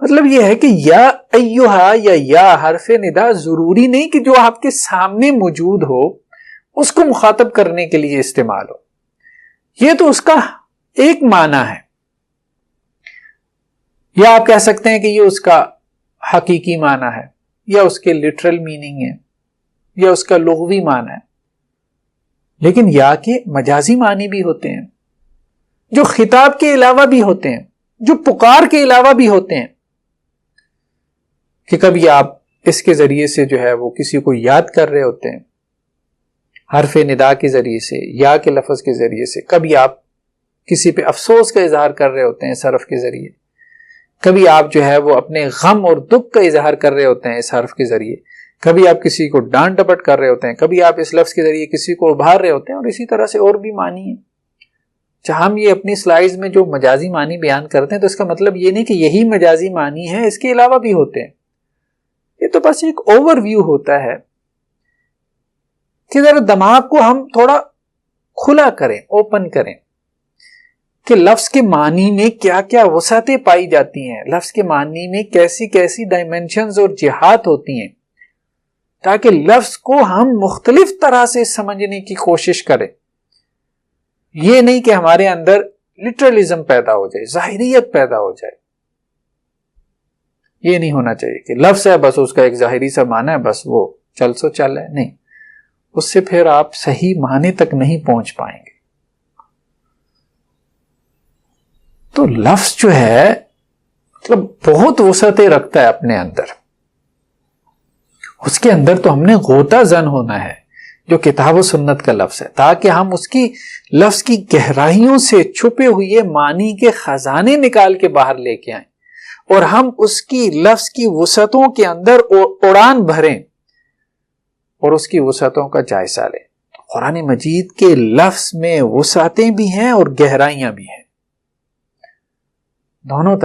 مطلب یہ ہے کہ یا ایھا یا حرف ندا ضروری نہیں کہ جو آپ کے سامنے موجود ہو اس کو مخاطب کرنے کے لیے استعمال ہو، یہ تو اس کا ایک معنی ہے، یا آپ کہہ سکتے ہیں کہ یہ اس کا حقیقی معنی ہے، یا اس کے لٹرل میننگ ہے، یا اس کا لغوی معنی ہے۔ لیکن یا کے مجازی معنی بھی ہوتے ہیں، جو خطاب کے علاوہ بھی ہوتے ہیں، جو پکار کے علاوہ بھی ہوتے ہیں، کہ کبھی آپ اس کے ذریعے سے جو ہے وہ کسی کو یاد کر رہے ہوتے ہیں، حرف ندا کے ذریعے سے، یا کے لفظ کے ذریعے سے، کبھی آپ کسی پہ افسوس کا اظہار کر رہے ہوتے ہیں اس حرف کے ذریعے، کبھی آپ جو ہے وہ اپنے غم اور دکھ کا اظہار کر رہے ہوتے ہیں اس حرف کے ذریعے، کبھی آپ کسی کو ڈانٹ ڈپٹ کر رہے ہوتے ہیں، کبھی آپ اس لفظ کے ذریعے کسی کو ابھار رہے ہوتے ہیں، اور اسی طرح سے اور بھی معنی ہیں۔ جہاں ہم یہ اپنی سلائیڈز میں جو مجازی معنی بیان کرتے ہیں تو اس کا مطلب یہ نہیں کہ یہی مجازی معنی ہے، اس کے علاوہ بھی ہوتے ہیں۔ یہ تو بس ایک اوور ویو ہوتا ہے کہ ذرا دماغ کو ہم تھوڑا کھلا کریں، اوپن کریں کہ لفظ کے معنی میں کیا کیا وسعتیں پائی جاتی ہیں، لفظ کے معنی میں کیسی کیسی ڈائمینشنز اور جہات ہوتی ہیں، تاکہ لفظ کو ہم مختلف طرح سے سمجھنے کی کوشش کریں۔ یہ نہیں کہ ہمارے اندر لٹرلزم پیدا ہو جائے، ظاہریت پیدا ہو جائے۔ یہ نہیں ہونا چاہیے کہ لفظ ہے بس اس کا ایک ظاہری سا معنی ہے، بس وہ چل سو چل ہے، نہیں، اس سے پھر آپ صحیح معنی تک نہیں پہنچ پائیں گے۔ تو لفظ جو ہے مطلب بہت وسعتیں رکھتا ہے اپنے اندر، اس کے اندر تو ہم نے غوطہ زن ہونا ہے جو کتاب و سنت کا لفظ ہے، تاکہ ہم اس کی لفظ کی گہرائیوں سے چھپے ہوئے معنی کے خزانے نکال کے باہر لے کے آئیں، اور ہم اس کی لفظ کی وسعتوں کے اندر اڑان بھریں اور اس کی وسعتوں کا جائزہ لیں۔ قرآن مجید کے لفظ میں وسعتیں بھی ہیں اور گہرائیاں بھی ہیں، دونوں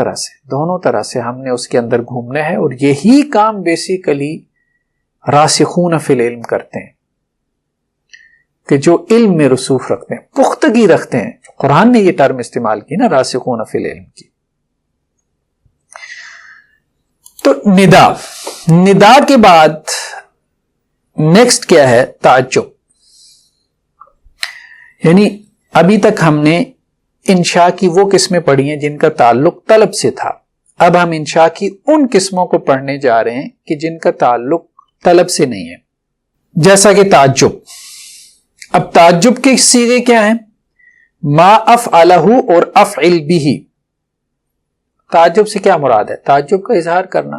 طرح سے ہم نے اس کے اندر گھومنا ہے، اور یہی کام بیسیکلی راسخون فی العلم کرتے ہیں، کہ جو علم میں رسوخ رکھتے ہیں، پختگی رکھتے ہیں۔ قرآن نے یہ ٹرم استعمال کی نا، راسخون فی العلم کی۔ تو ندا کے بعد نیکسٹ کیا ہے؟ تعجب۔ یعنی ابھی تک ہم نے انشاء کی وہ قسمیں پڑھی ہیں جن کا تعلق طلب سے تھا، اب ہم انشاء کی ان قسموں کو پڑھنے جا رہے ہیں کہ جن کا تعلق طلب سے نہیں ہے، جیسا کہ تعجب۔ اب تعجب کے صیغے کیا ہیں؟ ما افعلہ اور افعل بھی۔ تعجب سے کیا مراد ہے؟ تعجب کا اظہار کرنا۔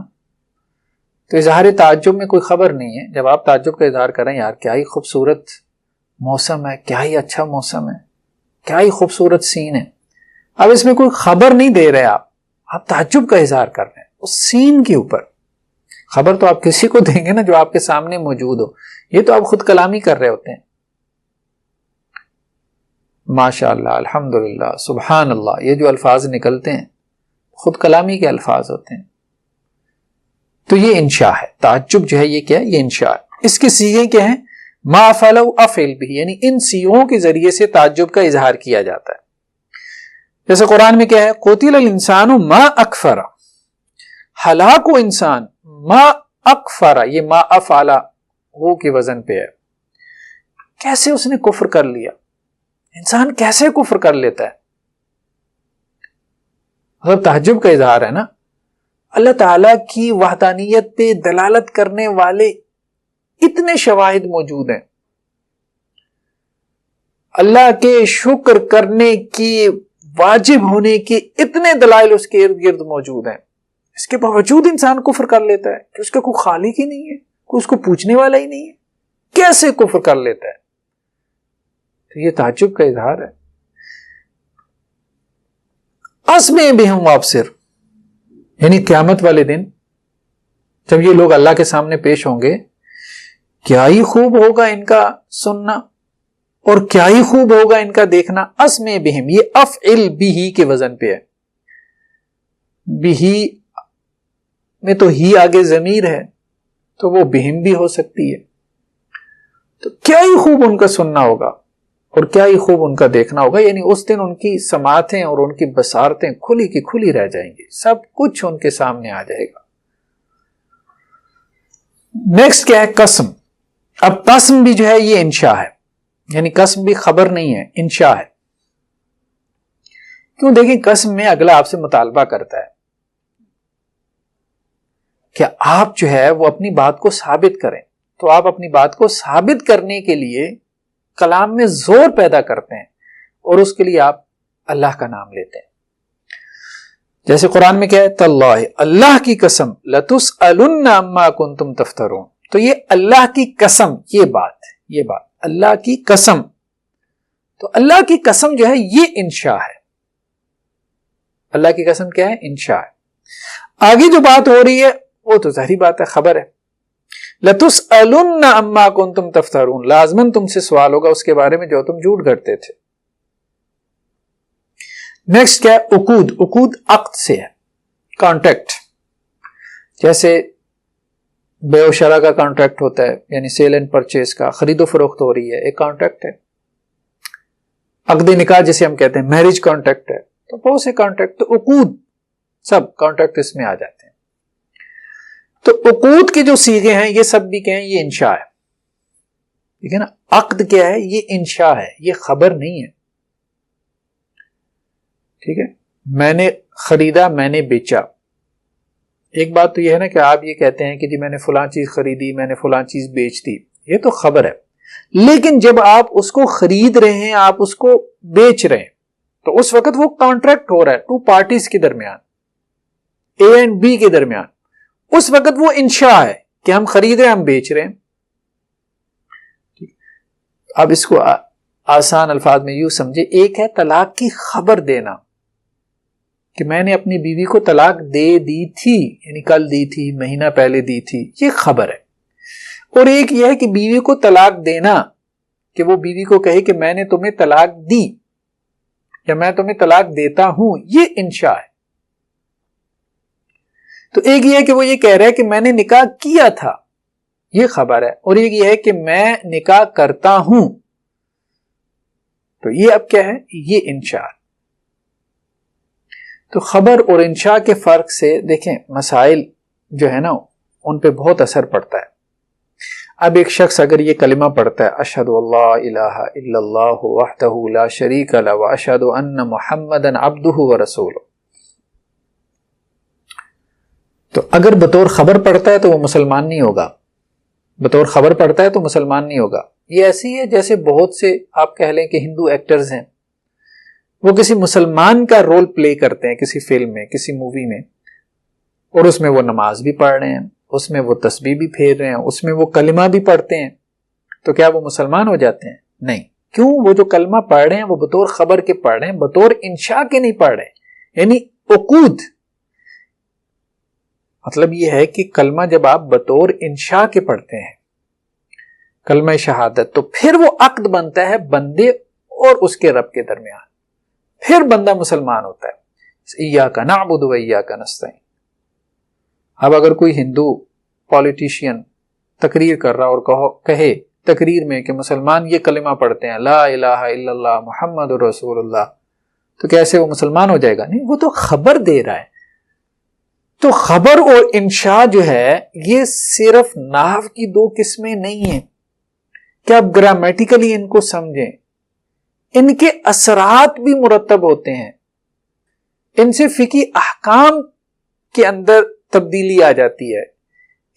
تو اظہار تعجب میں کوئی خبر نہیں ہے، جب آپ تعجب کا اظہار کریں، یار کیا ہی خوبصورت موسم ہے، کیا ہی اچھا موسم ہے، کیا ہی خوبصورت سین ہے، اب اس میں کوئی خبر نہیں دے رہے، آپ تعجب کا اظہار کر رہے ہیں اس سین کے اوپر۔ خبر تو آپ کسی کو دیں گے نا جو آپ کے سامنے موجود ہو، یہ تو آپ خود کلامی کر رہے ہوتے ہیں۔ ماشاءاللہ، الحمدللہ، سبحان اللہ، یہ جو الفاظ نکلتے ہیں خود کلامی کے الفاظ ہوتے ہیں۔ تو یہ انشاء ہے، تعجب جو ہے یہ کیا ہے؟ یہ انشاء ہے۔ اس کے صیغے کیا ہیں؟ ما افعلہ افعل بھی، یعنی ان صیغوں کے ذریعے سے تعجب کا اظہار کیا جاتا ہے۔ جیسے قرآن میں کیا ہے؟ قتل الانسان ما اکفر، ہلاک و انسان، ما اکفر، یہ ما افعلہ وہ کے وزن پہ ہے، کیسے اس نے کفر کر لیا، انسان کیسے کفر کر لیتا ہے؟ مطلب تعجب کا اظہار ہے نا۔ اللہ تعالیٰ کی وحدانیت پہ دلالت کرنے والے اتنے شواہد موجود ہیں، اللہ کے شکر کرنے کی واجب ہونے کے اتنے دلائل اس کے ارد گرد موجود ہیں، اس کے باوجود انسان کفر کر لیتا ہے کہ اس کا کوئی خالق ہی نہیں ہے، کوئی اس کو پوچھنے والا ہی نہیں ہے، کیسے کفر کر لیتا ہے؟ تو یہ تعجب کا اظہار ہے۔ اسمع بہم وابصر، یعنی قیامت والے دن جب یہ لوگ اللہ کے سامنے پیش ہوں گے، کیا ہی خوب ہوگا ان کا سننا اور کیا ہی خوب ہوگا ان کا دیکھنا۔ اسمع بہم، یہ افعل بھی کے وزن پہ ہے، بھی میں تو ہی آگے ضمیر ہے تو وہ بہم بھی ہو سکتی ہے، تو کیا ہی خوب ان کا سننا ہوگا اور کیا ہی خوب ان کا دیکھنا ہوگا. یعنی اس دن ان کی سماعتیں اور ان کی بصارتیں کھلی کی کھلی رہ جائیں گی, سب کچھ ان کے سامنے آ جائے گا. نیکسٹ کیا ہے؟ قسم. اب قسم بھی جو ہے یہ انشاء ہے, یعنی قسم بھی خبر نہیں ہے, انشاء ہے. کیوں؟ دیکھیں قسم میں اگلا آپ سے مطالبہ کرتا ہے کہ آپ جو ہے وہ اپنی بات کو ثابت کریں. تو آپ اپنی بات کو ثابت کرنے کے لیے کلام میں زور پیدا کرتے ہیں اور اس کے لیے آپ اللہ کا نام لیتے ہیں. جیسے قرآن میں کیا ہے؟ تاللہ, اللہ کی قسم, لتسألن عما کنتم تفترون. تو یہ اللہ کی قسم, یہ بات اللہ کی قسم. تو اللہ کی قسم جو ہے یہ انشاء ہے. اللہ کی قسم کیا ہے؟ انشاء ہے. آگے جو بات ہو رہی ہے وہ تو ظاہری بات ہے, خبر ہے. لتسألن عما کنتم تفترون, لازماً تم سے سوال ہوگا اس کے بارے میں جو تم جھوٹ گھڑتے تھے. نیکسٹ کیا ہے؟ عقود. عقود عقد سے ہے, کانٹریکٹ. جیسے بے و شرع کا کانٹریکٹ ہوتا ہے, یعنی سیل اینڈ پرچیز کا, خرید و فروخت ہو رہی ہے, ایک کانٹریکٹ ہے. عقد نکاح جسے ہم کہتے ہیں, میرج کانٹریکٹ ہے. تو بہت سے کانٹریکٹ, تو عقود سب کانٹریکٹ اس میں آ جاتے ہیں. تو عقود کے جو صیغے ہیں یہ سب بھی کہیں یہ انشاء ہے. ٹھیک ہے نا. عقد کیا ہے؟ یہ انشاء ہے, یہ خبر نہیں ہے. ٹھیک ہے. میں نے خریدا, میں نے بیچا. ایک بات تو یہ ہے نا کہ آپ یہ کہتے ہیں کہ جی میں نے فلاں چیز خریدی, میں نے فلاں چیز بیچ دی, یہ تو خبر ہے. لیکن جب آپ اس کو خرید رہے ہیں, آپ اس کو بیچ رہے ہیں, تو اس وقت وہ کانٹریکٹ ہو رہا ہے ٹو پارٹیز کے درمیان, اے اینڈ بی کے درمیان. اس وقت وہ انشاء ہے کہ ہم خرید رہے ہیں, ہم بیچ رہے ہیں. اب اس کو آسان الفاظ میں یوں سمجھے, ایک ہے طلاق کی خبر دینا کہ میں نے اپنی بیوی کو طلاق دے دی تھی, یعنی کل دی تھی, مہینہ پہلے دی تھی, یہ خبر ہے. اور ایک یہ ہے کہ بیوی کو طلاق دینا, کہ وہ بیوی کو کہے کہ میں نے تمہیں طلاق دی یا میں تمہیں طلاق دیتا ہوں, یہ انشاء ہے. تو ایک یہ ہے کہ وہ یہ کہہ رہا ہے کہ میں نے نکاح کیا تھا, یہ خبر ہے. اور ایک یہ ہے کہ میں نکاح کرتا ہوں, تو یہ اب کیا ہے؟ یہ انشاء. تو خبر اور انشاء کے فرق سے دیکھیں مسائل جو ہے نا ان پہ بہت اثر پڑتا ہے. اب ایک شخص اگر یہ کلمہ پڑھتا ہے, اشہد اللہ الہ الا اللہ وحدہ لا شریک لہ واشہد ان محمدا عبدہ ورسولہ, تو اگر بطور خبر پڑھتا ہے تو وہ مسلمان نہیں ہوگا. بطور خبر پڑھتا ہے تو مسلمان نہیں ہوگا. یہ ایسی ہے جیسے بہت سے آپ کہہ لیں کہ ہندو ایکٹرز ہیں, وہ کسی مسلمان کا رول پلے کرتے ہیں کسی فلم میں, کسی مووی میں, اور اس میں وہ نماز بھی پڑھ رہے ہیں, اس میں وہ تسبیح بھی پھیر رہے ہیں, اس میں وہ کلمہ بھی پڑھتے ہیں. تو کیا وہ مسلمان ہو جاتے ہیں؟ نہیں. کیوں؟ وہ جو کلمہ پڑھ رہے ہیں وہ بطور خبر کے پڑھ رہے ہیں, بطور انشاء کے نہیں پڑھ رہے. یعنی عقود مطلب یہ ہے کہ کلمہ جب آپ بطور انشاء کے پڑھتے ہیں, کلمہ شہادت, تو پھر وہ عقد بنتا ہے بندے اور اس کے رب کے درمیان, پھر بندہ مسلمان ہوتا ہے. ایاک نعبد و ایاک نستعین. اب اگر کوئی ہندو پولیٹیشین تقریر کر رہا اور کہے تقریر میں کہ مسلمان یہ کلمہ پڑھتے ہیں, لا الہ الا اللہ محمد رسول اللہ, تو کیسے وہ مسلمان ہو جائے گا؟ نہیں, وہ تو خبر دے رہا ہے. تو خبر اور انشاء جو ہے یہ صرف نحو کی دو قسمیں نہیں ہیں کہ آپ گرامیٹیکلی ان کو سمجھیں, ان کے اثرات بھی مرتب ہوتے ہیں, ان سے فقہی احکام کے اندر تبدیلی آ جاتی ہے,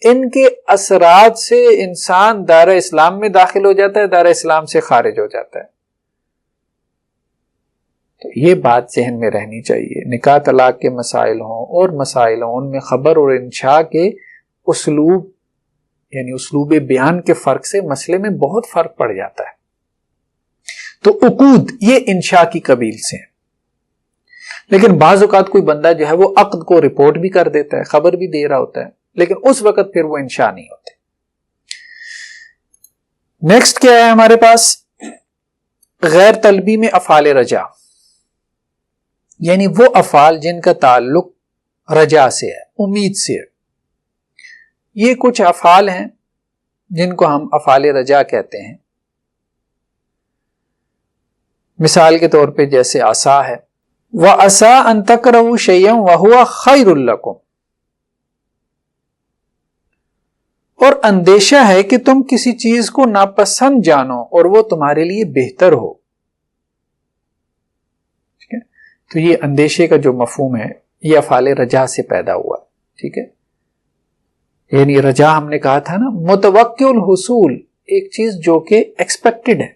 ان کے اثرات سے انسان دائرہ اسلام میں داخل ہو جاتا ہے, دائرہ اسلام سے خارج ہو جاتا ہے. تو یہ بات ذہن میں رہنی چاہیے. نکاح طلاق کے مسائل ہوں اور مسائل ہوں, ان میں خبر اور انشاء کے اسلوب یعنی اسلوب بیان کے فرق سے مسئلے میں بہت فرق پڑ جاتا ہے. تو عقود یہ انشاء کی قبیل سے ہیں. لیکن بعض اوقات کوئی بندہ جو ہے وہ عقد کو رپورٹ بھی کر دیتا ہے, خبر بھی دے رہا ہوتا ہے, لیکن اس وقت پھر وہ انشاء نہیں ہوتے. نیکسٹ کیا ہے ہمارے پاس؟ غیر طلبی میں افعال رجا, یعنی وہ افعال جن کا تعلق رجا سے ہے, امید سے ہے. یہ کچھ افعال ہیں جن کو ہم افعال رجا کہتے ہیں. مثال کے طور پہ جیسے عسا ہے، وَعَسَىٰ أَن تَكْرَهُوا شَيْئًا وَهُوَ خَيْرٌ لَكُمْ، اور اندیشہ ہے کہ تم کسی چیز کو ناپسند جانو اور وہ تمہارے لیے بہتر ہو. ٹھیک ہے، تو یہ اندیشے کا جو مفہوم ہے یہ افعال رجا سے پیدا ہوا. ٹھیک ہے، یعنی رجا ہم نے کہا تھا نا، متوقع الحصول، ایک چیز جو کہ ایکسپیکٹڈ ہے،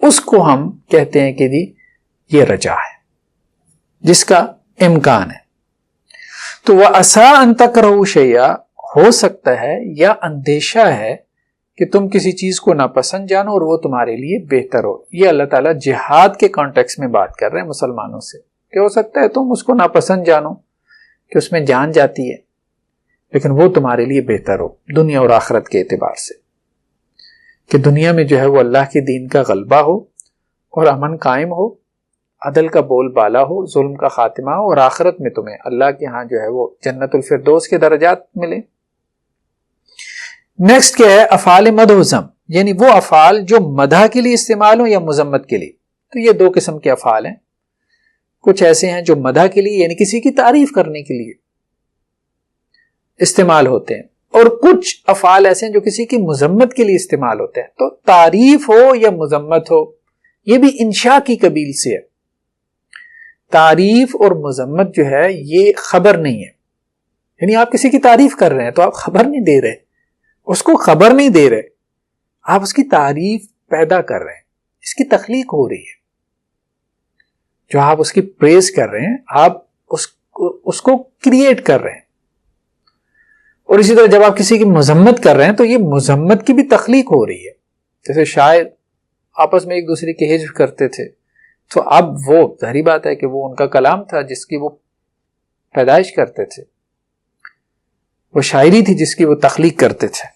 اس کو ہم کہتے ہیں کہ جی یہ رجا ہے، جس کا امکان ہے. تو وَعَسَىٰ أَن تَكْرَهُوا شَيْئًا، ہو سکتا ہے یا اندیشہ ہے کہ تم کسی چیز کو ناپسند جانو اور وہ تمہارے لیے بہتر ہو. یہ اللہ تعالیٰ جہاد کے کانٹیکس میں بات کر رہے ہیں مسلمانوں سے، کہ ہو سکتا ہے تم اس کو ناپسند جانو کہ اس میں جان جاتی ہے، لیکن وہ تمہارے لیے بہتر ہو دنیا اور آخرت کے اعتبار سے، کہ دنیا میں جو ہے وہ اللہ کے دین کا غلبہ ہو اور امن قائم ہو، عدل کا بول بالا ہو، ظلم کا خاتمہ ہو، اور آخرت میں تمہیں اللہ کے ہاں جو ہے وہ جنت الفردوس کے درجات ملے. نیکسٹ کیا ہے؟ افعال مدح و ذم، یعنی وہ افعال جو مدح کے لیے استعمال ہو یا مذمت کے لیے. تو یہ دو قسم کے افعال ہیں. کچھ ایسے ہیں جو مدح کے لیے یعنی کسی کی تعریف کرنے کے لیے استعمال ہوتے ہیں، اور کچھ افعال ایسے ہیں جو کسی کی مذمت کے لیے استعمال ہوتے ہیں. تو تعریف ہو یا مذمت ہو، یہ بھی انشاء کی قبیل سے ہے. تعریف اور مذمت جو ہے یہ خبر نہیں ہے، یعنی آپ کسی کی تعریف کر رہے ہیں تو آپ خبر نہیں دے رہے، اس کو خبر نہیں دے رہے، آپ اس کی تعریف پیدا کر رہے ہیں، اس کی تخلیق ہو رہی ہے. جو آپ اس کی پریز کر رہے ہیں، آپ اس کو کریٹ کر رہے ہیں. اور اسی طرح جب آپ کسی کی مذمت کر رہے ہیں تو یہ مذمت کی بھی تخلیق ہو رہی ہے. جیسے شاعر آپس میں ایک دوسرے کی حجب کرتے تھے، تو اب وہ ظاہری بات ہے کہ وہ ان کا کلام تھا جس کی وہ پیدائش کرتے تھے، وہ شاعری تھی جس کی وہ تخلیق کرتے تھے.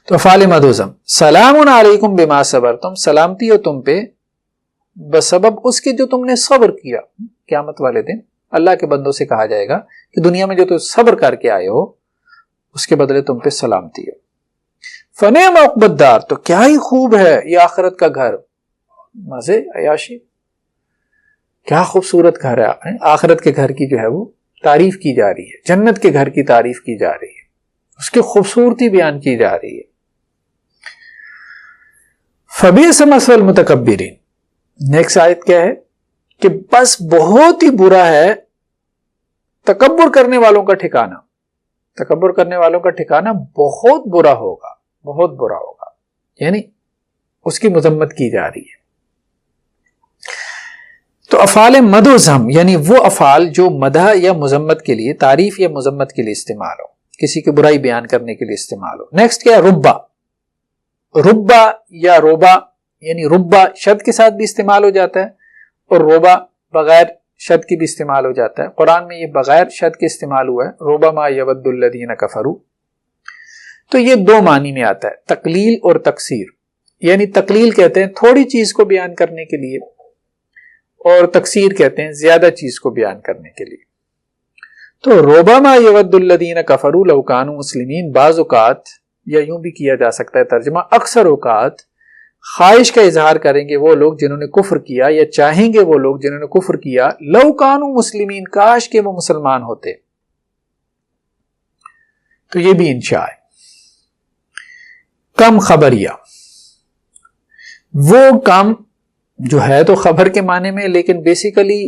تو افعال مدح و ذم، سلام علیکم بما صبرتم، سلامتی ہو تم پہ بسبب اس کے جو تم نے صبر کیا. قیامت والے دن اللہ کے بندوں سے کہا جائے گا کہ دنیا میں جو تم صبر کر کے آئے ہو اس کے بدلے تم پہ سلامتی ہو. فنعم عقبی الدار، تو کیا ہی خوب ہے یہ آخرت کا گھر، مزے عیاشی، کیا خوبصورت گھر ہے. آخرت کے گھر کی جو ہے وہ تعریف کی جا رہی ہے، جنت کے گھر کی تعریف کی جا رہی ہے، اس کی خوبصورتی بیان کی جا رہی ہے. فبئس مثوى المتکبرین، نیکسٹ آیت کیا ہے کہ بس بہت ہی برا ہے تکبر کرنے والوں کا ٹھکانہ. تکبر کرنے والوں کا ٹھکانہ بہت برا ہوگا، بہت برا ہوگا، یعنی اس کی مذمت کی جا رہی ہے. تو افعال مدح و ذم یعنی وہ افعال جو مدح یا مذمت کے لیے، تعریف یا مذمت کے لیے استعمال ہو، کسی کی برائی بیان کرنے کے لیے استعمال ہو. نیکسٹ کیا ہے؟ ربا. ربا یا روبا، یعنی ربا شد کے ساتھ بھی استعمال ہو جاتا ہے اور روبا بغیر شد کی بھی استعمال ہو جاتا ہے. قرآن میں یہ بغیر شد کے استعمال ہوا ہے، روبا ما یود الذین کفروا. تو یہ دو معنی میں آتا ہے، تقلیل اور تکثیر. یعنی تقلیل کہتے ہیں تھوڑی چیز کو بیان کرنے کے لیے، اور تکثیر کہتے ہیں زیادہ چیز کو بیان کرنے کے لیے. تو روبا ما یود الذین کفروا لو کانوا مسلمین، بعض اوقات یا یوں بھی کیا جا سکتا ہے ترجمہ، اکثر اوقات خواہش کا اظہار کریں گے وہ لوگ جنہوں نے کفر کیا، یا چاہیں گے وہ لوگ جنہوں نے کفر کیا، لو کانوا مسلمین، کاش کہ وہ مسلمان ہوتے. تو یہ بھی انشاء ہے. کم خبریہ، وہ کم جو ہے تو خبر کے معنی میں، لیکن بیسیکلی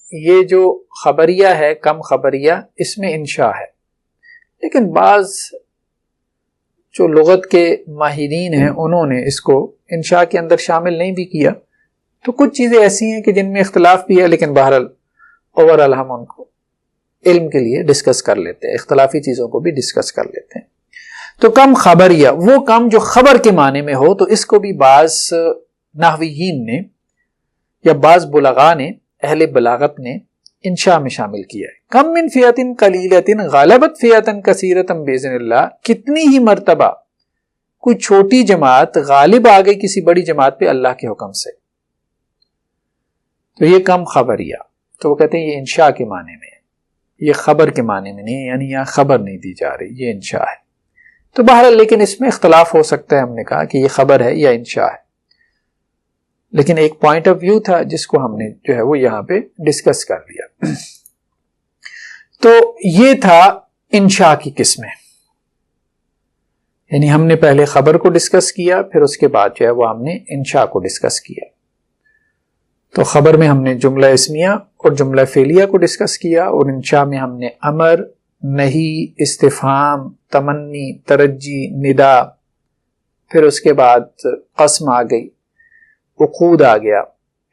یہ جو خبریہ ہے، کم خبریہ، اس میں انشاء ہے. لیکن بعض جو لغت کے ماہرین ہیں انہوں نے اس کو انشاء کے اندر شامل نہیں بھی کیا. تو کچھ چیزیں ایسی ہیں کہ جن میں اختلاف بھی ہے، لیکن بہرحال اوورآل ہم ان کو علم کے لیے ڈسکس کر لیتے ہیں، اختلافی چیزوں کو بھی ڈسکس کر لیتے ہیں. تو کم خبریہ، وہ کم جو خبر کے معنی میں ہو. تو اس کو بھی بعض نحویین نے یا بعض بلغاء نے، اہل بلاغت نے انشاء میں شامل کیا ہے. کم من فئۃ قلیلۃ غلبت فئۃ کثیرۃ باذن اللہ، کتنی ہی مرتبہ کوئی چھوٹی جماعت غالب آ گئی کسی بڑی جماعت پہ اللہ کے حکم سے. تو یہ کم خبریہ، تو وہ کہتے ہیں یہ انشاء کے معنی میں ہے. یہ خبر کے معنی میں نہیں، یعنی یہاں خبر نہیں دی جا رہی، یہ انشاء ہے۔ تو بہرحال لیکن اس میں اختلاف ہو سکتا ہے، ہم نے کہا کہ یہ خبر ہے یا انشاء ہے، لیکن ایک پوائنٹ آف ویو تھا جس کو ہم نے جو ہے وہ یہاں پہ ڈسکس کر لیا۔ تو یہ تھا انشاء کی قسمیں، یعنی ہم نے پہلے خبر کو ڈسکس کیا، پھر اس کے بعد جو ہے وہ ہم نے انشاء کو ڈسکس کیا۔ تو خبر میں ہم نے جملہ اسمیہ اور جملہ فعلیہ کو ڈسکس کیا، اور انشاء میں ہم نے امر، نہی، استفہام، تمنی، ترجی، ندا، پھر اس کے بعد قسم آ گئی، عقود آ گیا،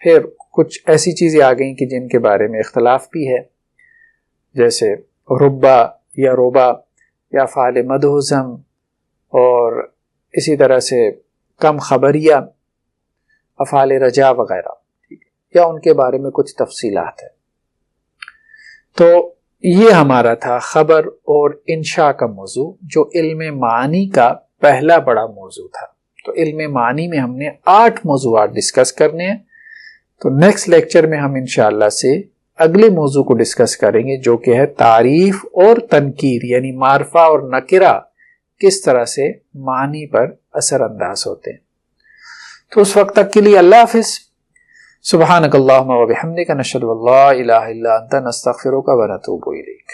پھر کچھ ایسی چیزیں آ گئیں کہ جن کے بارے میں اختلاف بھی ہے، جیسے ربا یا روبا یا فعل مدحزم، اور اسی طرح سے کم خبریہ، افعال رجا وغیرہ، یا ان کے بارے میں کچھ تفصیلات ہیں۔ تو یہ ہمارا تھا خبر اور انشاء کا موضوع، جو علم معانی کا پہلا بڑا موضوع تھا۔ تو علم معانی میں ہم نے 8 موضوعات ڈسکس کرنے ہیں۔ تو نیکسٹ لیکچر میں ہم انشاءاللہ سے اگلے موضوع کو ڈسکس کریں گے، جو کہ ہے تعریف اور تنکیر، یعنی معرفہ اور نکرہ کس طرح سے معنی پر اثر انداز ہوتے ہیں۔ تو اس وقت تک کے لیے اللہ حافظ۔ سبحانک اللہم و بحمدک، نشہد ان لا الہ الا انت، نستغفرک و نتوب الیک۔